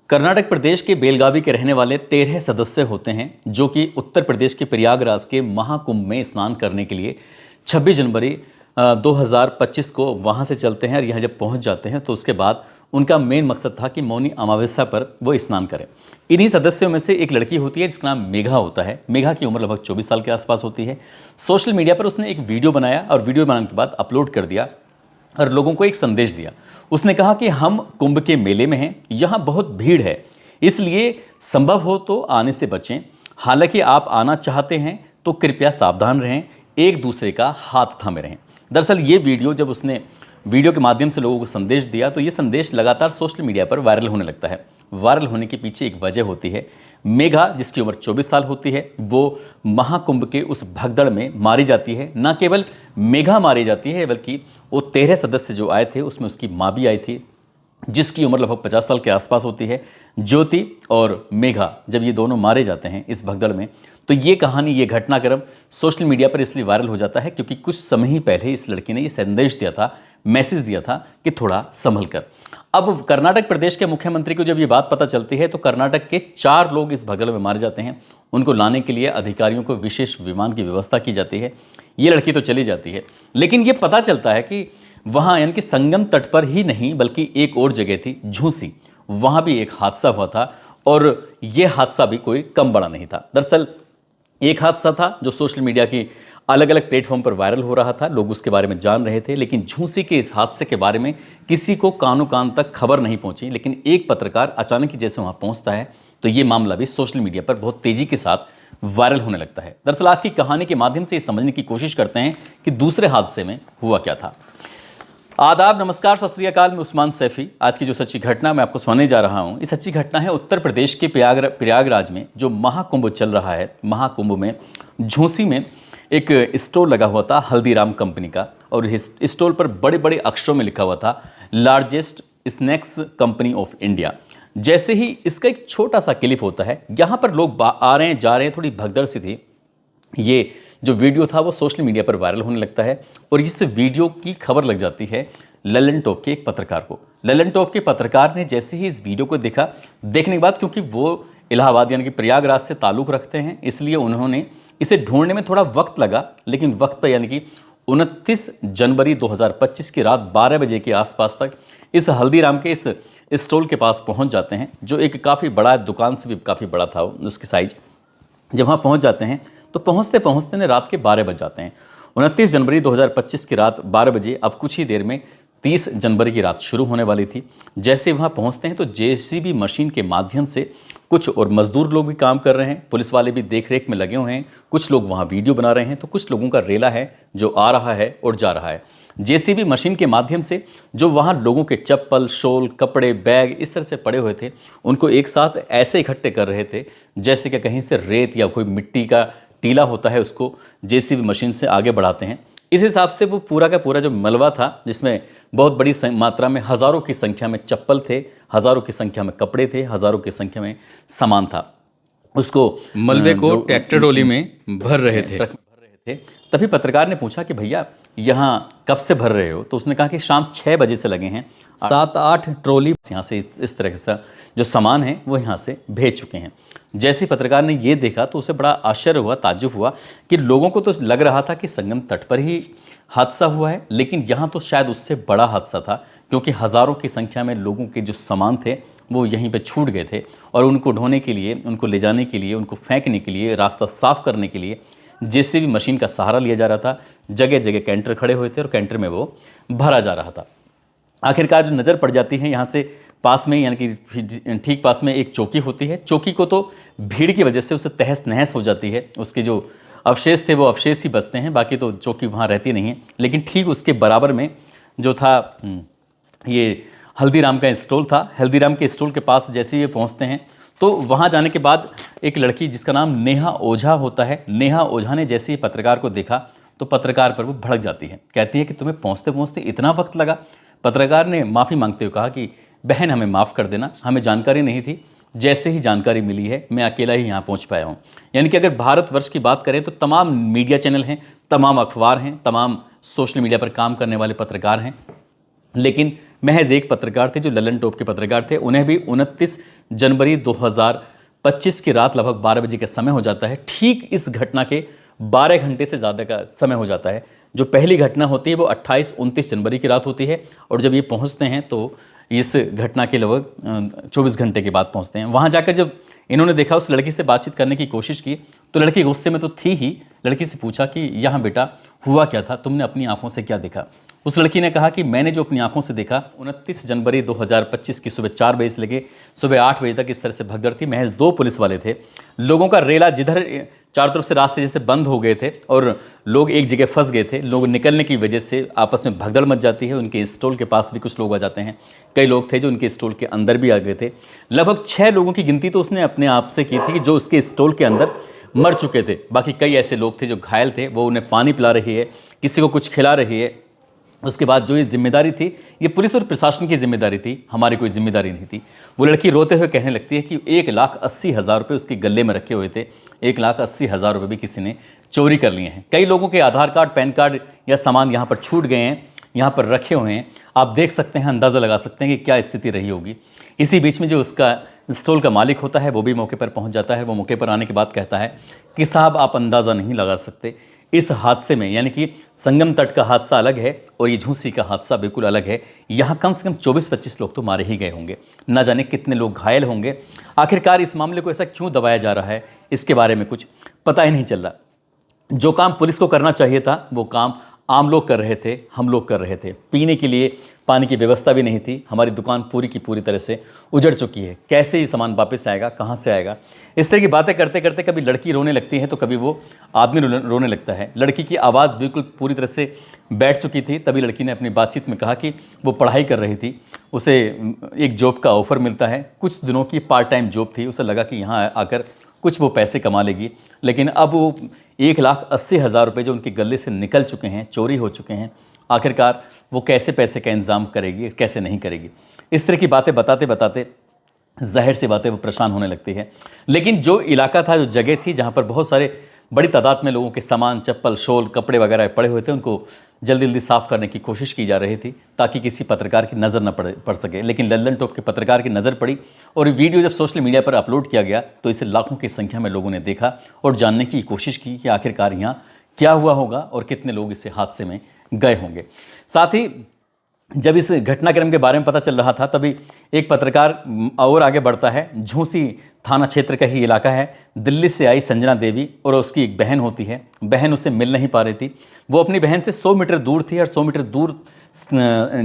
कर्नाटक प्रदेश के बेलगावी के रहने वाले 13 सदस्य होते हैं जो कि उत्तर प्रदेश के प्रयागराज के महाकुंभ में स्नान करने के लिए 26 जनवरी 2025 को वहां से चलते हैं और यहाँ जब पहुंच जाते हैं तो उसके बाद उनका मेन मकसद था कि मौनी अमावस्या पर वो स्नान करें। इन्हीं सदस्यों में से एक लड़की होती है जिसका नाम मेघा होता है। मेघा की उम्र लगभग 24 साल के आसपास होती है। सोशल मीडिया पर उसने एक वीडियो बनाया और वीडियो बनाने के बाद अपलोड कर दिया और लोगों को एक संदेश दिया। उसने कहा कि हम कुंभ के मेले में हैं, यहाँ बहुत भीड़ है, इसलिए संभव हो तो आने से बचें। हालांकि आप आना चाहते हैं तो कृपया सावधान रहें, एक दूसरे का हाथ थामे रहें। दरअसल ये वीडियो जब उसने वीडियो के माध्यम से लोगों को संदेश दिया तो ये संदेश लगातार सोशल मीडिया पर वायरल होने लगता है। वायरल होने के पीछे एक वजह होती है। मेघा जिसकी उम्र 24 साल होती है वो महाकुंभ के उस भगदड़ में मारी जाती है। न केवल मेघा मारी जाती है बल्कि वो 13 सदस्य जो आए थे उसमें उसकी माँ भी आई थी जिसकी उम्र लगभग 50 साल के आसपास होती है। ज्योति और मेघा जब ये दोनों मारे जाते हैं इस भगदड़ में तो ये कहानी, ये घटनाक्रम सोशल मीडिया पर इसलिए वायरल हो जाता है क्योंकि कुछ समय ही पहले इस लड़की ने ये संदेश दिया था, मैसेज दिया था कि थोड़ा संभल कर। अब कर्नाटक प्रदेश के मुख्यमंत्री को जब ये बात पता चलती है तो कर्नाटक के 4 लोग इस भगदड़ में मारे जाते हैं। उनको लाने के लिए अधिकारियों को विशेष विमान की व्यवस्था की जाती है। ये लड़की तो चली जाती है, लेकिन ये पता चलता है कि वहाँ यानी कि संगम तट पर ही नहीं बल्कि एक और जगह थी झूसी, वहाँ भी एक हादसा हुआ था और ये हादसा भी कोई कम बड़ा नहीं था। दरअसल एक हादसा था जो सोशल मीडिया की अलग अलग प्लेटफॉर्म पर वायरल हो रहा था, लोग उसके बारे में जान रहे थे, लेकिन झूसी के इस हादसे के बारे में किसी को कानो कान तक खबर नहीं पहुंची। लेकिन एक पत्रकार अचानक ही जैसे वहां पहुंचता है तो ये मामला भी सोशल मीडिया पर बहुत तेजी के साथ वायरल होने लगता है। दरअसल आज की कहानी के माध्यम से ये समझने की कोशिश करते हैं कि दूसरे हादसे में हुआ क्या था। आदाब, नमस्कार, सत श्री अकाल। मैं उस्मान सैफी। आज की जो सच्ची घटना मैं आपको सुनाने जा रहा हूं, ये सच्ची घटना है उत्तर प्रदेश के प्रयागराज में जो महाकुंभ चल रहा है। महाकुंभ में झूसी में एक स्टोर लगा हुआ था हल्दीराम कंपनी का और इस स्टोर पर बड़े बड़े अक्षरों में लिखा हुआ था largest snacks company of India. जैसे ही इसका एक छोटा सा क्लिप होता है, यहाँ पर लोग आ रहे हैं जा रहे हैं, थोड़ी भगदड़ सी थी। ये जो वीडियो था वो सोशल मीडिया पर वायरल होने लगता है और इस वीडियो की खबर लग जाती है ललन टॉप के एक पत्रकार को। ललन टॉप के पत्रकार ने जैसे ही इस वीडियो को देखा, देखने के बाद क्योंकि वो इलाहाबाद यानी कि प्रयागराज से ताल्लुक़ रखते हैं इसलिए उन्होंने इसे ढूंढने में थोड़ा वक्त लगा, लेकिन वक्त पर यानी कि 29 जनवरी 2025 की रात 12 बजे के आसपास तक इस हल्दीराम के इस स्टॉल के पास पहुंच जाते हैं जो एक काफ़ी बड़ा दुकान से भी काफ़ी बड़ा था उसकी साइज। जब वहाँ पहुँच जाते हैं तो पहुँचते पहुँचते ने रात के 12 बज जाते हैं। 29 जनवरी 2025 की रात 12 बजे, अब कुछ ही देर में 30 जनवरी की रात शुरू होने वाली थी। जैसे वहाँ पहुँचते हैं तो जेसीबी मशीन के माध्यम से कुछ और मजदूर लोग भी काम कर रहे हैं, पुलिस वाले भी देख रेख में लगे हुए हैं, कुछ लोग वहाँ वीडियो बना रहे हैं, तो कुछ लोगों का रेला है जो आ रहा है और जा रहा है। जेसीबी मशीन के माध्यम से जो वहाँ लोगों के चप्पल, शॉल, कपड़े, बैग इस तरह से पड़े हुए थे उनको एक साथ ऐसे इकट्ठे कर रहे थे जैसे कि कहीं से रेत या कोई मिट्टी का टीला होता है उसको जेसीबी मशीन से आगे बढ़ाते हैं। इस हिसाब से वो पूरा का पूरा जो मलबा था जिसमें बहुत बड़ी मात्रा में हज़ारों की संख्या में चप्पल थे, हज़ारों की संख्या में कपड़े थे, हज़ारों की संख्या में सामान था, उसको मलबे को ट्रैक्टर ट्रॉली में भर रहे थे। ट्रक में भर रहे थे। तभी पत्रकार ने पूछा कि भैया यहाँ कब से भर रहे हो? तो उसने कहा कि शाम 6 बजे से लगे हैं, 7-8 ट्रॉली यहाँ से इस तरह से जो सामान है वो यहाँ से भेज चुके हैं। जैसे ही पत्रकार ने ये देखा तो उसे बड़ा आश्चर्य हुआ, ताज्जुब हुआ कि लोगों को तो लग रहा था कि संगम तट पर ही हादसा हुआ है, लेकिन यहाँ तो शायद उससे बड़ा हादसा था क्योंकि हज़ारों की संख्या में लोगों के जो सामान थे वो यहीं पे छूट गए थे और उनको ढोने के लिए, उनको ले जाने के लिए, उनको फेंकने के लिए, रास्ता साफ करने के लिए जेसीबी मशीन का सहारा लिया जा रहा था। जगह जगह कैंटर खड़े हुए थे और कैंटर में वो भरा जा रहा था। आखिरकार जो नज़र पड़ जाती है यहाँ से पास में यानी कि ठीक पास में एक चौकी होती है। चौकी को तो भीड़ की वजह से उसे तहस नहस हो जाती है, उसके जो अवशेष थे वो अवशेष ही बचते हैं, बाकी तो चौकी वहाँ रहती नहीं है। लेकिन ठीक उसके बराबर में जो था ये हल्दीराम का स्टॉल था। हल्दीराम के स्टॉल के पास जैसे ही ये पहुँचते हैं तो वहाँ जाने के बाद एक लड़की जिसका नाम नेहा ओझा होता है, नेहा ओझा ने जैसे ही पत्रकार को देखा तो पत्रकार पर वो भड़क जाती है, कहती है कि तुम्हें पहुँचते पहुँचते इतना वक्त लगा। पत्रकार ने माफ़ी मांगते हुए कहा कि बहन हमें माफ़ कर देना, हमें जानकारी नहीं थी, जैसे ही जानकारी मिली है मैं अकेला ही यहाँ पहुँच पाया हूँ। यानी कि अगर भारतवर्ष की बात करें तो तमाम मीडिया चैनल हैं, तमाम अखबार हैं, तमाम सोशल मीडिया पर काम करने वाले पत्रकार हैं, लेकिन महज एक पत्रकार थे जो ललन टॉप के पत्रकार थे। उन्हें भी 29 जनवरी 2025 की रात लगभग 12 बजे का समय हो जाता है। ठीक इस घटना के 12 घंटे से ज़्यादा का समय हो जाता है। जो पहली घटना होती है वो 28-29 जनवरी की रात होती है, और जब ये पहुंचते हैं तो इस घटना के लगभग 24 घंटे के बाद पहुंचते हैं। वहां जाकर जब इन्होंने देखा, उस लड़की से बातचीत करने की कोशिश की, तो लड़की गुस्से में तो थी ही। लड़की से पूछा कि यहाँ बेटा हुआ क्या था, तुमने अपनी आंखों से क्या देखा? उस लड़की ने कहा कि मैंने जो अपनी आंखों से देखा, 29 जनवरी 2025 की सुबह 4 बजे से लेके सुबह 8 बजे तक इस तरह से भगदड़ थी। महज 2 पुलिस वाले थे। लोगों का रेला जिधर चारों तरफ से रास्ते जैसे बंद हो गए थे और लोग एक जगह फंस गए थे। लोग निकलने की वजह से आपस में भगदड़ मच जाती है। उनके स्टॉल के पास भी कुछ लोग आ जाते हैं। कई लोग थे जो उनके स्टॉल के अंदर भी आ गए थे। लगभग 6 लोगों की गिनती तो उसने अपने आप से की थी कि जो उसके स्टॉल के अंदर मर चुके थे। बाकी कई ऐसे लोग थे जो घायल थे, वो उन्हें पानी पिला रही है, किसी को कुछ खिला रही है। उसके बाद जो ये जिम्मेदारी थी, ये पुलिस और प्रशासन की जिम्मेदारी थी, हमारी कोई जिम्मेदारी नहीं थी। वो लड़की रोते हुए कहने लगती है कि 1,80,000 रुपये उसके गले में रखे हुए थे। 1,80,000 रुपये भी किसी ने चोरी कर लिए हैं। कई लोगों के आधार कार्ड, पैन कार्ड या सामान यहाँ पर छूट गए हैं, यहाँ पर रखे हुए हैं। आप देख सकते हैं, अंदाज़ा लगा सकते हैं कि क्या स्थिति रही होगी। इसी बीच में जो उसका स्टॉल का मालिक होता है वो भी मौके पर पहुँच जाता है। वो मौके पर आने के बाद कहता है कि साहब, आप अंदाज़ा नहीं लगा सकते, इस हादसे में, यानी कि संगम तट का हादसा अलग है और ये झूंसी का हादसा बिल्कुल अलग है। यहाँ कम से कम 24-25 लोग तो मारे ही गए होंगे, ना जाने कितने लोग घायल होंगे। आखिरकार इस मामले को ऐसा क्यों दबाया जा रहा है, इसके बारे में कुछ पता ही नहीं चल रहा। जो काम पुलिस को करना चाहिए था वो काम आम लोग कर रहे थे, हम लोग कर रहे थे। पीने के लिए पानी की व्यवस्था भी नहीं थी। हमारी दुकान पूरी की पूरी तरह से उजड़ चुकी है। कैसे ये सामान वापस आएगा, कहाँ से आएगा? इस तरह की बातें करते करते कभी लड़की रोने लगती है तो कभी वो आदमी रोने लगता है। लड़की की आवाज़ बिल्कुल पूरी तरह से बैठ चुकी थी। तभी लड़की ने अपनी बातचीत में कहा कि वो पढ़ाई कर रही थी, उसे एक जॉब का ऑफ़र मिलता है, कुछ दिनों की पार्ट टाइम जॉब थी। उसे लगा कि यहाँ आकर कुछ वो पैसे कमा लेगी, लेकिन अब वो 1,80,000 रुपये जो उनके गले से निकल चुके हैं, चोरी हो चुके हैं, आखिरकार वो कैसे पैसे का इंतज़ाम करेगी, कैसे नहीं करेगी? इस तरह की बातें बताते बताते ज़ाहिर सी बातें वो परेशान होने लगती है। लेकिन जो इलाका था, जो जगह थी जहाँ पर बहुत सारे बड़ी तादाद में लोगों के सामान, चप्पल, शॉल, कपड़े वगैरह पड़े हुए थे, उनको जल्दी जल्दी साफ़ करने की कोशिश की जा रही थी ताकि किसी पत्रकार की नज़र न पड़ सके। लेकिन ललन टॉप के पत्रकार की नज़र पड़ी और ये वीडियो जब सोशल मीडिया पर अपलोड किया गया तो इसे लाखों की संख्या में लोगों ने देखा और जानने की कोशिश की कि आखिरकार यहाँ क्या हुआ होगा और कितने लोग इस हादसे में गए होंगे। साथ ही जब इस घटनाक्रम के बारे में पता चल रहा था तभी एक पत्रकार और आगे बढ़ता है। झूंसी थाना क्षेत्र का ही इलाका है। दिल्ली से आई संजना देवी और उसकी एक बहन होती है। बहन उससे मिल नहीं पा रही थी। वो अपनी बहन से 100 मीटर दूर थी और 100 मीटर दूर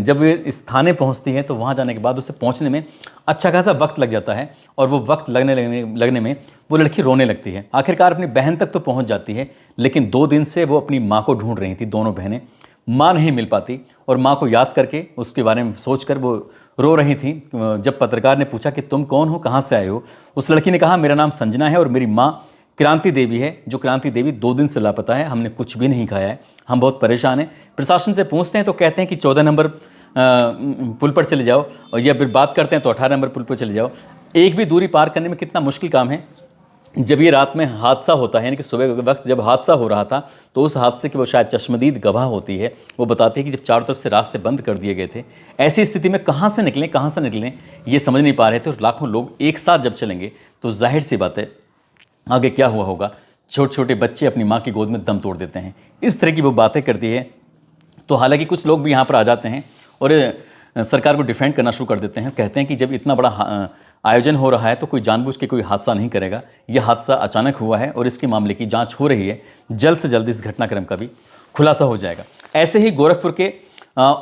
जब वे इस थाने पहुंचती है तो वहां जाने के बाद उसे पहुंचने में अच्छा खासा वक्त लग जाता है और वो वक्त लगने में वो लड़की रोने लगती है। आखिरकार अपनी बहन तक तो पहुंच जाती है, लेकिन 2 दिन से वो अपनी माँ को ढूंढ रही थी। दोनों बहनें, माँ नहीं मिल पाती और माँ को याद करके उसके बारे में सोचकर वो रो रही थी। जब पत्रकार ने पूछा कि तुम कौन हो, कहाँ से आए हो, उस लड़की ने कहा मेरा नाम संजना है और मेरी माँ क्रांति देवी है। जो क्रांति देवी 2 दिन से लापता है, हमने कुछ भी नहीं खाया है, हम बहुत परेशान हैं। प्रशासन से पूछते हैं तो कहते हैं कि 14 नंबर पुल पर चले जाओ, और या फिर बात करते हैं तो 18 नंबर पुल पर चले जाओ। एक भी दूरी पार करने में कितना मुश्किल काम है। जब ये रात में हादसा होता है, यानी कि सुबह के वक्त जब हादसा हो रहा था, तो उस हादसे की वो शायद चश्मदीद गवाह होती है। वो बताती है कि जब चारों तरफ से रास्ते बंद कर दिए गए थे, ऐसी स्थिति में कहाँ से निकलें ये समझ नहीं पा रहे थे। और लाखों लोग एक साथ जब चलेंगे तो जाहिर सी बात है आगे क्या हुआ होगा। छोटे छोटे बच्चे अपनी माँ की गोद में दम तोड़ देते हैं। इस तरह की वो बातें करती है। तो हालांकि कुछ लोग भी यहाँ पर आ जाते हैं और सरकार को डिफेंड करना शुरू कर देते हैं। कहते हैं कि जब इतना बड़ा आयोजन हो रहा है तो कोई जानबूझ के कोई हादसा नहीं करेगा। यह हादसा अचानक हुआ है और इसके मामले की जांच हो रही है। जल्द से जल्द इस घटनाक्रम का भी खुलासा हो जाएगा। ऐसे ही गोरखपुर के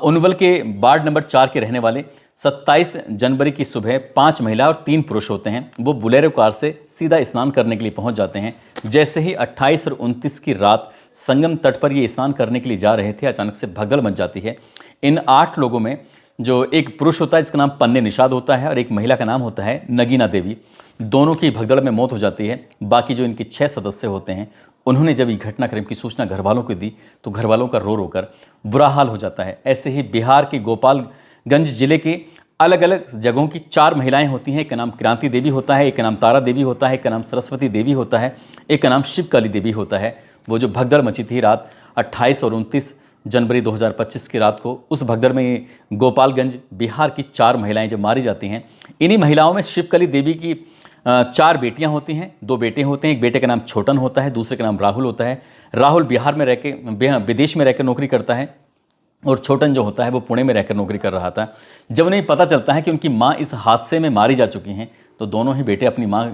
उनवल के वार्ड नंबर 4 के रहने वाले 27 जनवरी की सुबह 5 महिला और 3 पुरुष होते हैं। वो बुलेरो कार से सीधा स्नान करने के लिए पहुंच जाते हैं। जैसे ही 28 और 29 की रात संगम तट पर ये स्नान करने के लिए जा रहे थे, अचानक से भगदड़ मच जाती है। इन 8 लोगों में जो एक पुरुष होता है जिसका नाम पन्ने निषाद होता है और एक महिला का नाम होता है नगीना देवी, दोनों की भगदड़ में मौत हो जाती है। बाकी जो इनके 6 सदस्य होते हैं, उन्होंने जब ये घटनाक्रम की सूचना घर वालों को दी तो घर वालों का रो रो कर बुरा हाल हो जाता है। ऐसे ही बिहार के गोपालगंज जिले के अलग अलग जगहों की 4 महिलाएं होती हैं। एक का नाम क्रांति देवी होता है, एक का नाम तारा देवी होता है, एक का नाम सरस्वती देवी होता है, एक का नाम शिवकाली देवी होता है। वो जो भगदड़ मची थी रात 28 और 29 जनवरी 2025 की रात को उस भगदड़ में गोपालगंज बिहार की 4 महिलाएं जब मारी जाती हैं। इन्हीं महिलाओं में शिवकली देवी की 4 बेटियां होती हैं, 2 बेटे होते हैं। एक बेटे का नाम छोटन होता है, दूसरे का नाम राहुल होता है। राहुल बिहार में विदेश में रहकर नौकरी करता है और छोटन जो होता है वो पुणे में रहकर नौकरी कर रहा था। जब उन्हें पता चलता है कि उनकी माँ इस हादसे में मारी जा चुकी हैं तो दोनों ही बेटे अपनी माँ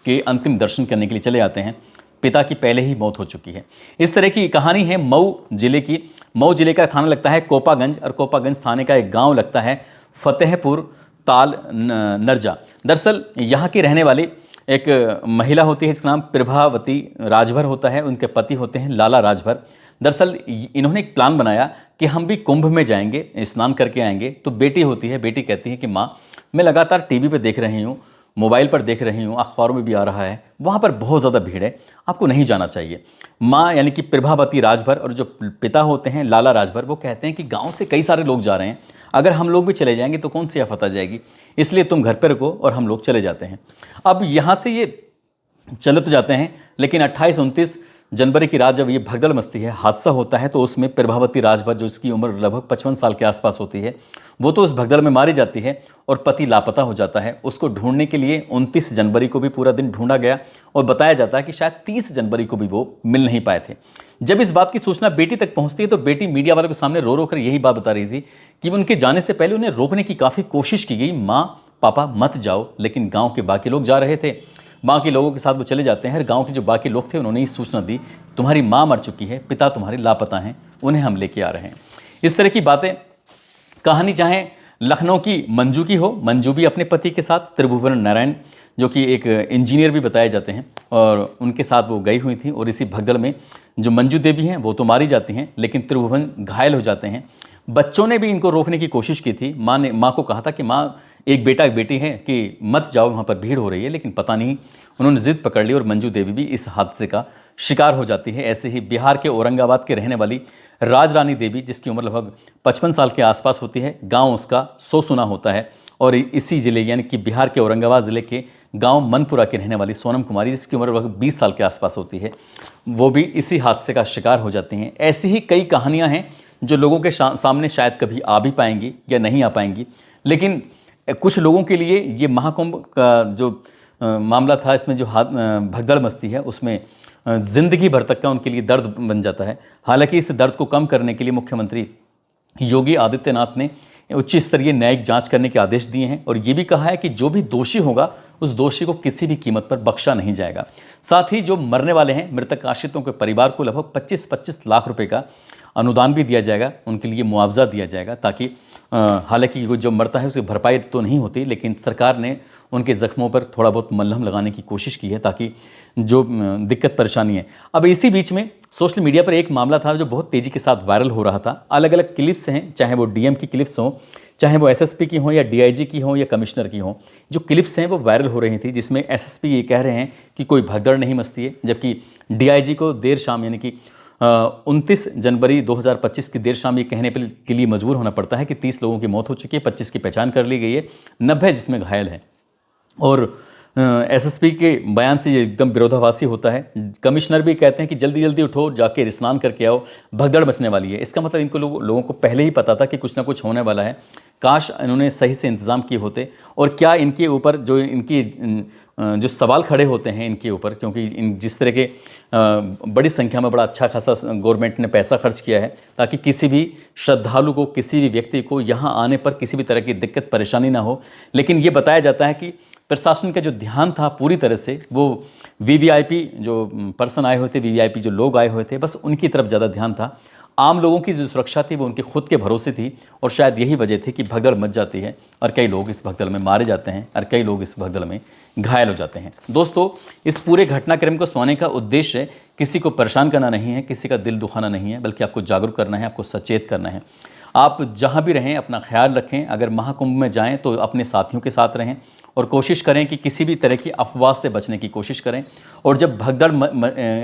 के अंतिम दर्शन करने के लिए चले आते हैं। पिता की पहले ही मौत हो चुकी है। इस तरह की कहानी है मऊ जिले की। मऊ जिले का थाना लगता है कोपागंज और कोपागंज थाने का एक गांव लगता है फतेहपुर ताल नरजा। दरअसल यहाँ की रहने वाली एक महिला होती है, इसका नाम प्रभावती राजभर होता है। उनके पति होते हैं लाला राजभर। दरअसल इन्होंने एक प्लान बनाया कि हम भी कुंभ में जाएंगे, स्नान करके आएंगे। तो बेटी होती है, बेटी कहती है कि माँ मैं लगातार टीवी पे देख रही हूँ, मोबाइल पर देख रही हूँ, अखबारों में भी आ रहा है, वहाँ पर बहुत ज़्यादा भीड़ है, आपको नहीं जाना चाहिए। माँ यानी कि प्रभावती राजभर और जो पिता होते हैं लाला राजभर वो कहते हैं कि गांव से कई सारे लोग जा रहे हैं, अगर हम लोग भी चले जाएंगे तो कौन सी आफत आ जाएगी, इसलिए तुम घर पर रखो और हम लोग चले जाते हैं। अब यहाँ से ये चले तो जाते हैं, लेकिन 28-29 जनवरी की रात जब ये भगदड़ मचती है, हादसा होता है, तो उसमें प्रभावती राजभर जो इसकी उम्र लगभग 55 साल के आसपास होती है, वो तो उस भगदड़ में मारी जाती है और पति लापता हो जाता है। उसको ढूंढने के लिए 29 जनवरी को भी पूरा दिन ढूंढा गया और बताया जाता है कि शायद 30 जनवरी को भी वो मिल नहीं पाए थे। जब इस बात की सूचना बेटी तक पहुंचती है तो बेटी मीडिया वालों के सामने रो रो कर यही बात बता रही थी कि उनके जाने से पहले उन्हें रोकने की काफ़ी कोशिश की गई, माँ पापा मत जाओ, लेकिन गाँव के बाकी लोग जा रहे थे। बाकी लोगों के साथ वो चले जाते हैं। गांव के जो बाकी लोग थे उन्होंने ये सूचना दी तुम्हारी माँ मर चुकी है, पिता तुम्हारे लापता हैं, उन्हें हम लेके आ रहे हैं। इस तरह की बातें, कहानी चाहे लखनऊ की मंजू की हो, मंजू भी अपने पति के साथ त्रिभुवन नारायण जो कि एक इंजीनियर भी बताए जाते हैं और उनके साथ वो गई हुई थी। और इसी भगदड़ में जो मंजू देवी हैं वो तो मारी जाती हैं, लेकिन त्रिभुवन घायल हो जाते हैं। बच्चों ने भी इनको रोकने की कोशिश की थी। माँ को कहा था कि माँ एक बेटा एक बेटी है कि मत जाओ, वहाँ पर भीड़ हो रही है, लेकिन पता नहीं उन्होंने जिद पकड़ ली और मंजू देवी भी इस हादसे का शिकार हो जाती है। ऐसे ही बिहार के औरंगाबाद के रहने वाली राज रानी देवी जिसकी उम्र लगभग 55 साल के आसपास होती है, गांव उसका सोसुना होता है। और इसी ज़िले यानी कि बिहार के औरंगाबाद ज़िले के गांव मनपुरा की रहने वाली सोनम कुमारी जिसकी उम्र लगभग 20 साल के आसपास होती है, वो भी इसी हादसे का शिकार हो जाती हैं। ऐसी ही कई कहानियाँ हैं जो लोगों के सामने शायद कभी आ भी पाएंगी या नहीं आ पाएंगी, लेकिन कुछ लोगों के लिए ये महाकुंभ का जो मामला था, इसमें जो भगदड़ मचती है उसमें ज़िंदगी भर तक का उनके लिए दर्द बन जाता है। हालांकि इस दर्द को कम करने के लिए मुख्यमंत्री योगी आदित्यनाथ ने उच्च स्तरीय न्यायिक जांच करने के आदेश दिए हैं और ये भी कहा है कि जो भी दोषी होगा उस दोषी को किसी भी कीमत पर बख्शा नहीं जाएगा। साथ ही जो मरने वाले हैं मृतक आश्रितों के परिवार को लगभग 25-25 लाख रुपए का अनुदान भी दिया जाएगा, उनके लिए मुआवजा दिया जाएगा, ताकि हालांकि वो जो मरता है उसकी भरपाई तो नहीं होती, लेकिन सरकार ने उनके ज़ख्मों पर थोड़ा बहुत मलहम लगाने की कोशिश की है ताकि जो दिक्कत परेशानी है। अब इसी बीच में सोशल मीडिया पर एक मामला था जो बहुत तेज़ी के साथ वायरल हो रहा था। अलग अलग क्लिप्स हैं, चाहे वो डीएम की क्लिप्स हों, चाहे वो एसएसपी की हों या डीआईजी की हों या कमिश्नर की हों। जो क्लिप्स हैं वो वायरल हो रही थी जिसमें एसएसपी ये कह रहे हैं कि कोई भगदड़ नहीं मचती है, जबकि डीआईजी को देर शाम यानी कि 29 जनवरी 2025 की देर शाम ये कहने के लिए मजबूर होना पड़ता है कि 30 लोगों की मौत हो चुकी है, 25 की पहचान कर ली गई है, 90 जिसमें घायल हैं। और एसएसपी के बयान से ये एकदम विरोधाभासी होता है। कमिश्नर भी कहते हैं कि जल्दी जल्दी उठो, जाके स्नान करके आओ, भगदड़ मचने वाली है। इसका मतलब इनको लोगों को पहले ही पता था कि कुछ ना कुछ होने वाला है। काश इन्होंने सही से इंतज़ाम किए होते। और क्या इनके ऊपर जो इनकी जो सवाल खड़े होते हैं इनके ऊपर, क्योंकि जिस तरह के बड़ी संख्या में बड़ा अच्छा खासा गवर्नमेंट ने पैसा खर्च किया है ताकि किसी भी श्रद्धालु को, किसी भी व्यक्ति को यहाँ आने पर किसी भी तरह की दिक्कत परेशानी ना हो। लेकिन ये बताया जाता है कि प्रशासन का जो ध्यान था पूरी तरह से वो वीवीआईपी जो पर्सन आए हुए थे, वीवीआईपी जो लोग आए हुए थे, बस उनकी तरफ ज़्यादा ध्यान था। आम लोगों की जो सुरक्षा थी वो उनके खुद के भरोसे थी और शायद यही वजह थी कि भगदड़ मच जाती है और कई लोग इस भगदड़ में मारे जाते हैं और कई लोग इस भगदड़ में घायल हो जाते हैं। दोस्तों, इस पूरे घटनाक्रम को सुनाने का उद्देश्य किसी को परेशान करना नहीं है, किसी का दिल दुखाना नहीं है, बल्कि आपको जागरूक करना है, आपको सचेत करना है। आप जहाँ भी रहें अपना ख्याल रखें। अगर महाकुंभ में जाएँ तो अपने साथियों के साथ रहें और कोशिश करें कि किसी भी तरह की अफवाह से बचने की कोशिश करें। और जब भगदड़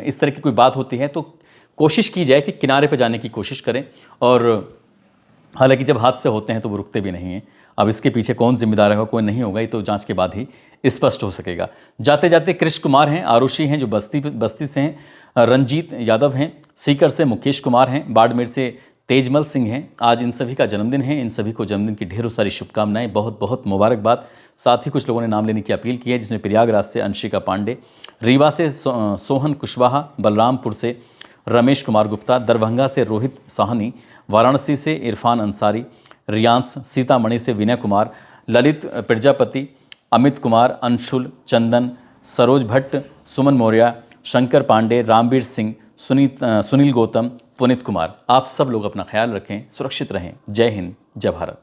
इस तरह की कोई बात होती है तो कोशिश की जाए कि किनारे पर जाने की कोशिश करें। और हालांकि जब हादसे होते हैं तो वो रुकते भी नहीं हैं। अब इसके पीछे कौन जिम्मेदार होगा, कौन नहीं होगा, ये तो जांच के बाद ही स्पष्ट हो सकेगा। जाते जाते कृष्ण कुमार हैं, आरुषि हैं जो बस्ती से हैं, रंजीत यादव हैं, सीकर से मुकेश कुमार हैं, बाड़मेर से तेजमल सिंह हैं। आज इन सभी का जन्मदिन है। इन सभी को जन्मदिन की ढेरों सारी शुभकामनाएं, बहुत बहुत मुबारकबाद। साथ ही कुछ लोगों ने नाम लेने की अपील की है, जिसमें प्रयागराज से अंशिका पांडे, रीवा से सोहन कुशवाहा, बलरामपुर से रमेश कुमार गुप्ता, दरभंगा से रोहित साहनी, वाराणसी से इरफान अंसारी, रियांस, सीतामढ़ी से विनय कुमार, ललित प्रजापति, अमित कुमार, अंशुल, चंदन, सरोज भट्ट, सुमन मौर्य, शंकर पांडे, रामवीर सिंह, सुनील गौतम, पुनीत कुमार। आप सब लोग अपना ख्याल रखें, सुरक्षित रहें। जय हिंद, जय भारत।